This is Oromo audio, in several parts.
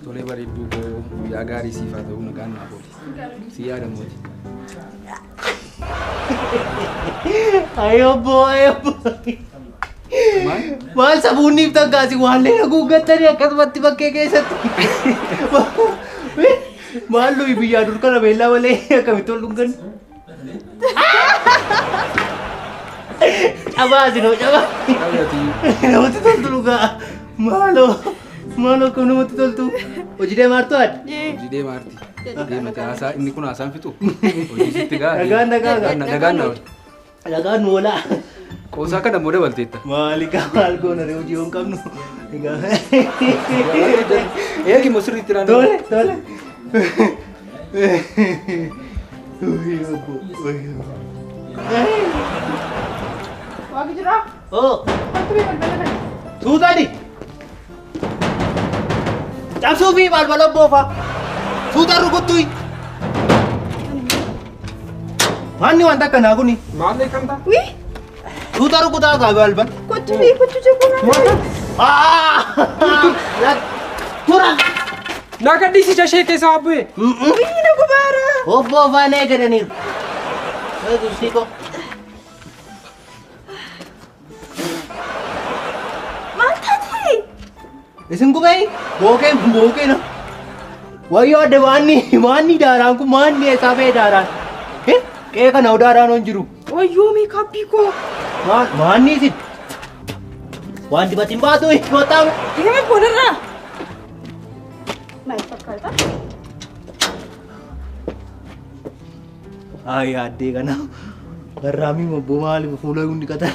Tole bareedduu koo guyyaa gaarii siif haa ta'u nagaan naaf ooli. Si yaadamooti. Ayobbo. Maal sabuunniif tangaasi waallee haguuggattanii akkasumatti bakkee keessatti. Maal nuyi biyyaa dur kana beellaa malee akkamitti ol dhungan? Cabaa sinoo cabaa. Namatti toltu dhugaa. Maaloo akkam namatti toltu. Hojii deemaa jirtu adda? Hojii deemaa jirti. Deemate haasaa inni kun haasaan fixu. Hojii sitti gaa. Nagaan nu oolaa. Qoosaa kana immoo dabalteetta. Maali maal goona hojii yoo hin qabnu. Eegi immoo sirriitti naannoo. Tole. Waanti jira? Oh. Wanti balbala. Suutani. Cabsuu fi balbala boofa. Suuta rukuttui. Manni wanta akkanaa kuni. Maal eegamta? Wii! Suuta rukutaa kaa balbala. Kottu jechuudha. Tura. Naaka dhiisicha ishee keessa waa bu'e. Wii na gubaara. Obbo Faanee jedhaniiru. Siiko. Maal taate? Isin gubee bookee na. Wayyoo adda maanni daaraan kun maanni eessaa ba'e daaraan? Qe'ee kana daaraan hin jiru. Wayyoo meekaappii koo. Maanni isin? Waan dibatti hin baatu kootaame. Hime boonarraa. Maal fakkaata? Addee kana garraamii mabboo maaliif fuula hundi qatan?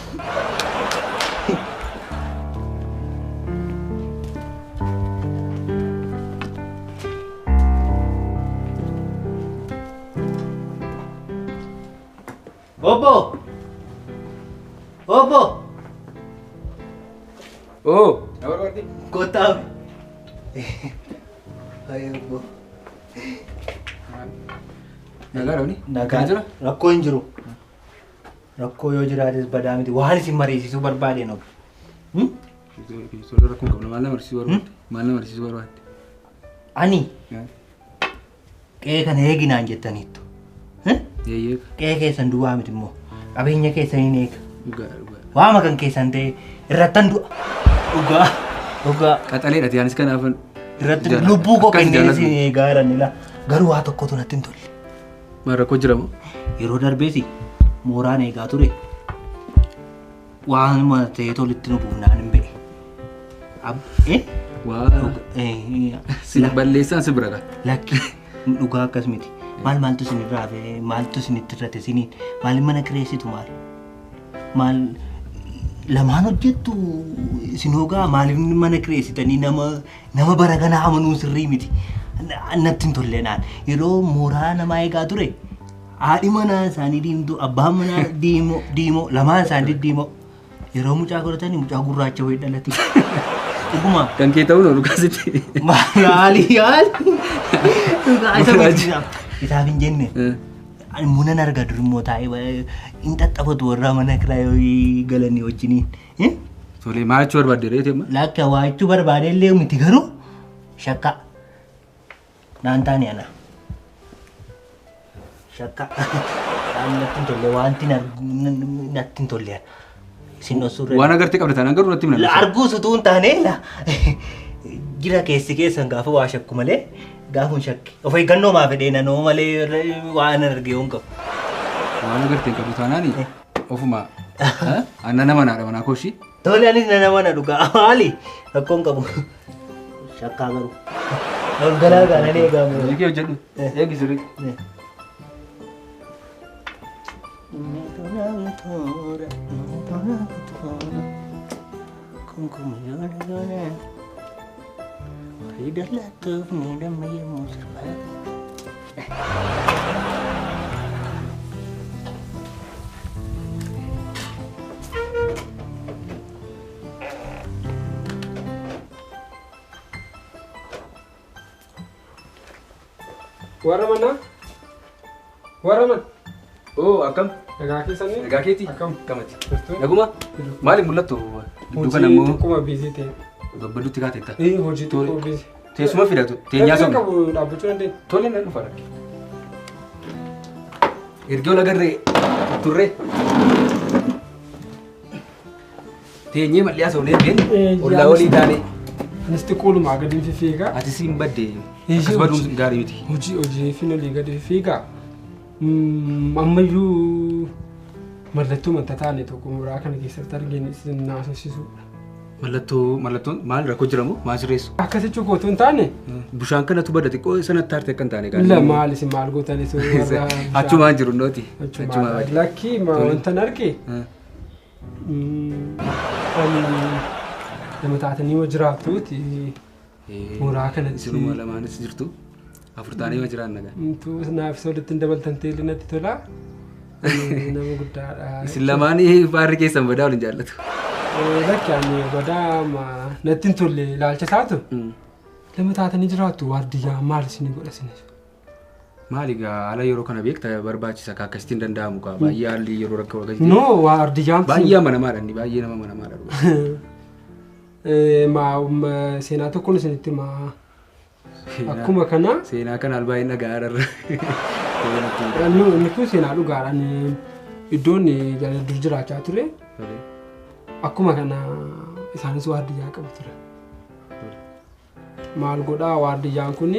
Obbo! Oo. Dabarbaatti. Kootaame. Obbo. Nagaa dhabni? Nagaa jira? Rakkoo hin jiru. Rakkoo yoo jiraates badaa miti. Waan isin mariisisuu barbaadeen obbo. Tole rakkoo hin qabne maal nama barsiisuu barbaadde? Maal nama barsiisuu barbaadde? Ani qe'ee kana eeginaan jettaniittu. Eeyyeeka. Qe'ee keessan duwwaa miti immoo qabeenya keessaniin eega. Dhugaa. Waama kan keessan ta'e irrattan du'a. Dhugaa. Qaxaleedha tiyaanis kanaafan. Irratti lubbuu koo kennee isin eegaa jiranidha. Garuu waa tokkotu natti hin tolle. Maal rakkoo jiramoo? Yeroo darbeesi mooraan eegaa ture. Waanuma ta'ee tolitti nu buunaan hin be'e. Waa. Si balleessaan si bira gaa. Lakki dhugaa akkas miti. Maaltu isin irraa fe maaltu isinitti irrate isiniin maaliin mana kireessitu maal lamaan hojjettu isin hoogaa maaliif mana kireessitanii nama bara kanaa amanuu sirrii miti. Natti hin tolle naan yeroo mooraa namaa eegaa ture haadhi manaa isaanii diimtuu abbaan manaa diimoo lamaan isaanii diimoo yeroo mucaa godhatanii mucaa gurraacha wayii dhalate. Dhuguma. Kan kee ta'uu dhugaa sitti. Maali? Isaaf hin jenne. Munan arga dur immoo taa'ee hin xaxxafatu warra mana kiraa galanii wajjiniin. Tole maal jechuu barbaadde reete amma? Lakka waa jechuu barbaade illee miti garuu shakka. Naan taane ana. Shakka. Natti hin tolle wanti natti hin tolle. Isin osurre. Waan agartee qabda taanaan garuu natti himna. Arguus utuu hin taane jira keessan gaafa waa shakku malee gaafa hin shakke. Of eeggannoo maa fedhee nanoo malee waan argee hin qabu. Waan agartee qabdu taanaani ofuma anna nama naadha manaa kooshi. Tole anis nama na dhugaa maali rakkoo hin qabu. Shakkaa garuu. Galgalaa gaana ni eegamu. Eegi hojjedhu. Eegi sirrii. Warra mana? Warra man. Oo, akkam? Nagaa keessanii? Nagaa keetii? Akkam? Kamati. Jirtu? Naguma? Maaliif mul'attu? Gidduu kana Hojii immoo xiqquma biizii ta'e. babbaduutti kaateetta. Hojii xiqqoo biizii. Teessuma fidatu. Teenyaa Kan sobne. qabu dhaabbachuu dandeenya. Tole nan dhufa rakki. Ergoo lagarree turree. Teenyee malliyaa soonee deemne ollaa olii taane. Anis xiqqoolumaa gadi fiigaa. Ati siin badde akkas baduun gaarii miti. Hojii fi olii gadi fiigaa. Ammayyuu mallattoo manta taane tokko muraa kana keessatti arginu isin naasofsiisudha. Mallattoon maal rakkoo jiramu maal sirreessu? Akkasitti kootu hin taane. Bishaan kanatu bada xiqqoo sanatti aarte akka hin taane gaari. La maal isin maal gootanis warra. Achumaan jiru nooti. Achumaan lakkii wanta arge. Nama taatanii yoo jiraattuuti muraa kanatti. Isinuma lamaanis jirtu. Afur taanee yoo jiraan nagaa. Naaf isa walitti hin dabaltan ta'e natti tola. Nama guddaadha. Isin lamaanii baarri keessan badaa waliin jaallatu. Lakki ani badaa natti hin tolle ilaalcha isaatu. Nama taatanii jiraattu waardiyyaa maal isin godha isinis? Maali egaa haala yeroo kana beekta barbaachisa akka akkasitti hin danda'amu kaa baay'ee haalli yeroo rakkoo akkasitti. No waardiyyaan baay'ee amanamaadha inni baay'ee nama amanamaadha. Seenaa tokkoon isinitti akkuma kana. Seenaa kanaan baay'ee dhagaadharra. Inni kun seenaa dhugaadhaan iddoon dur jiraachaa ture. Akkuma kana isaanis waardiyyaa qabu ture. Maal godhaa waardiyyaan kun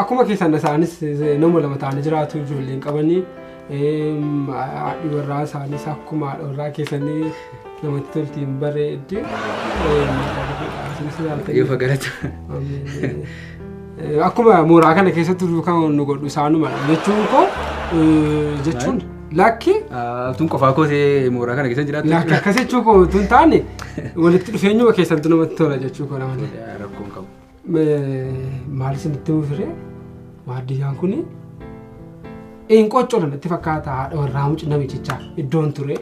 akkuma keessan isaanis nama lama ta'anii jiraatu ijoolleen qabanii haadhi warraa isaanis akkuma haadha warraa keessanii namatti toltiin bareedde. Yoo galata. Akkuma mooraa kana keessatti kan nu godhu isaanuma jechuun lakki. Tun qofaa kootee mooraa kana keessa jiraatu. Lakki akkas jechuu koo tun taane walitti dhufeenyuma keessantu namatti tola jechuu koo nama. Rakkoon qabu. Maal isinitti mufire waardiyyaan kun qoccoo natti fakkaata haadha warraa mucaa namichichaa iddoon ture.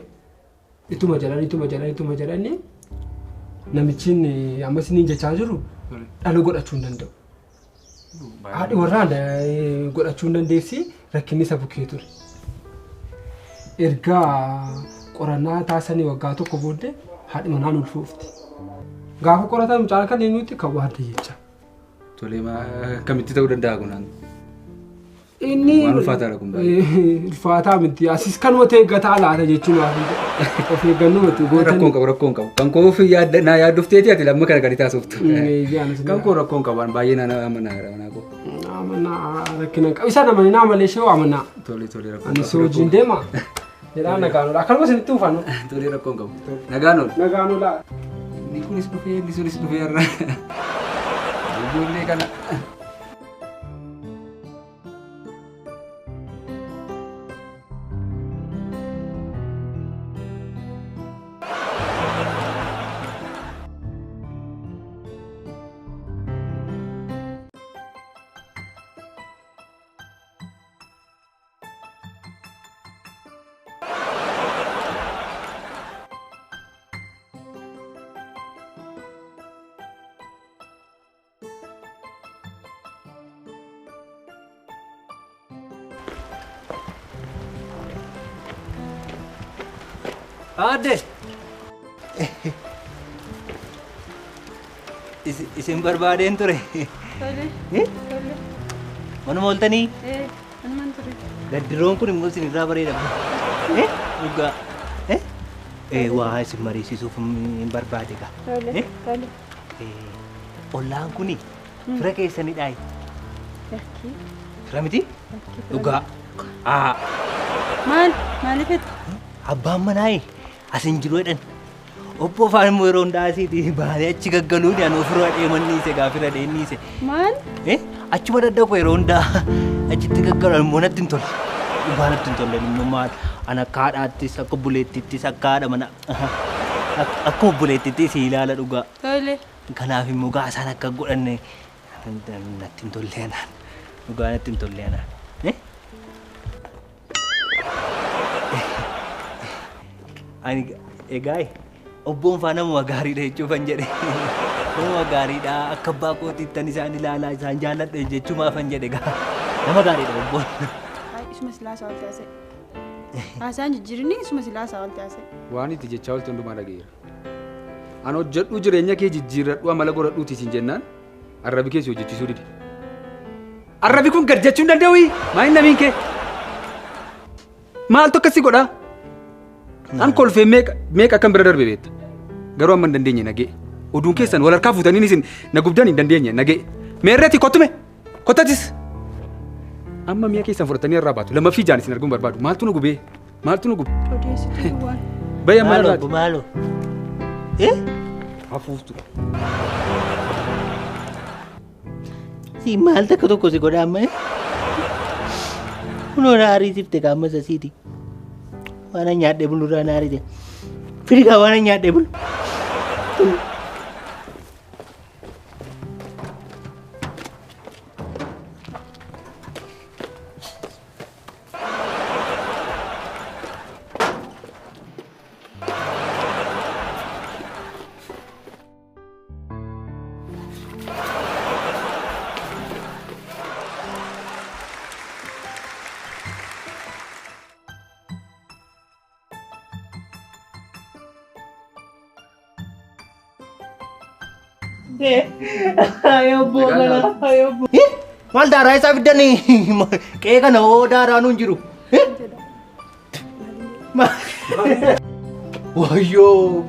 Ituma jedhanii namichiin ammas inni jechaa jiru dhala godhachuu hin danda'u. Haadhi warraa godhachuu hin dandeessi rakkinni isa bukkee ture. Erga qorannaa taasisanii waggaa tokko booddee haadhi manaan ulfoofti. Gaafa qoratan mucaan kan eenyutti kan waardiyyicha. Tolee akkamitti ta'uu danda'a kunaan? Inni waan ulfaataadha kun baay'ee. Ulfaataa miti asis kanuma eeggataa laata jechuun of eeggannoo miti gootanii. Rakkoon qabu. Kan koo fi naa yaaddofteeti ati lamma kana gadi taasiftu. Kan koo rakkoon qabu waan baay'ee naa amanaa koo. Amanaa rakkina qabu. Isa namani naa malee shee amanaa. Tolee rakkoon qabu. Anis hojiin deema. Jedhaan nagaanoo akkasuma isinitti ufannu. Tolee rakkoon qabu. Nagaanoo. Nagaanoo laa. Inni kunis dhufee inni sunis dhufee har'a. Ijoollee kana. Adde. Isin barbaadeen ture. Manuma ooltanii? Manumaan ture. Gaddiroon kun immoo isin irraa bareeda. Dhugaa. Waa isin mariisisuuf hin barbaade gaa. Ollaan kuni fira keessanidhaa? Fira miti? Dhugaa. Maaliifet? Abbaan manaa asin jiru jedhan. Obbo Faan immoo yeroo hundaa asiiti baanee achi gaggaluun ani ofirraa deemanniise gaafira deemniise. Maal? Achuma daddaqu yeroo hundaa achitti gaggalan immoo natti hin tolle. Dhugaa natti hin tolle immoo maal ana akka haadhaattis akka buleettittis akka haadha mana akkuma buleettittis ilaala dhugaa. Tole. Kanaaf immoo gaasaan akka godhanne natti hin tolle anaan. Dhugaa natti hin tolle anaan. Ani egaa obboon faana nama gaariidha jechuufan jedhe. Nama gaariidha. Akka abbaa kootiittan isaan ilaalaa isaan jaalladhe jechuumaafan jedhe gaa. Nama gaariidha obboon. Isuma silaasaa ol taasise. Haasaan jijjiirinni isuma silaasaa ol taasise. Waan itti jechaa olti hundumaa dhageera. An hojjedhu jireenya kee jijjiirradhu amala godhadhuuti siin jennaan arrabi kee si hojjechiisuu didi. Arrabi kun gad jechuu hin danda'u maa hin namiin kee? Maaltu akkasii godhaa? An kolfee meeqa akkan bira darbe beekta? Garuu amma hin dandeenye nagee. Oduun keessan wal harkaa fuutanii isin na gubdan hin dandeenye nagee. Meerreeti kottume kottatis. Amma mi'a keessan fudhatanii irraa baatu lammaffii jaan isin arguun barbaadu maaltu nu gubee? Maaltu nu gube? Odeessituu waan. Bayya maal Maaloo maaloo. hafuuftu. Si maal takka tokko si godha amma kunoo na ariisifte qaama sasiiti. Waan nyaadhee bulurraa na ariite. Firigaa waan nyaadhee bulu. Ayo bu kana, ayo bu. Mal darah isa fidani. Kaya kana o darah nun jiru. Wahyo.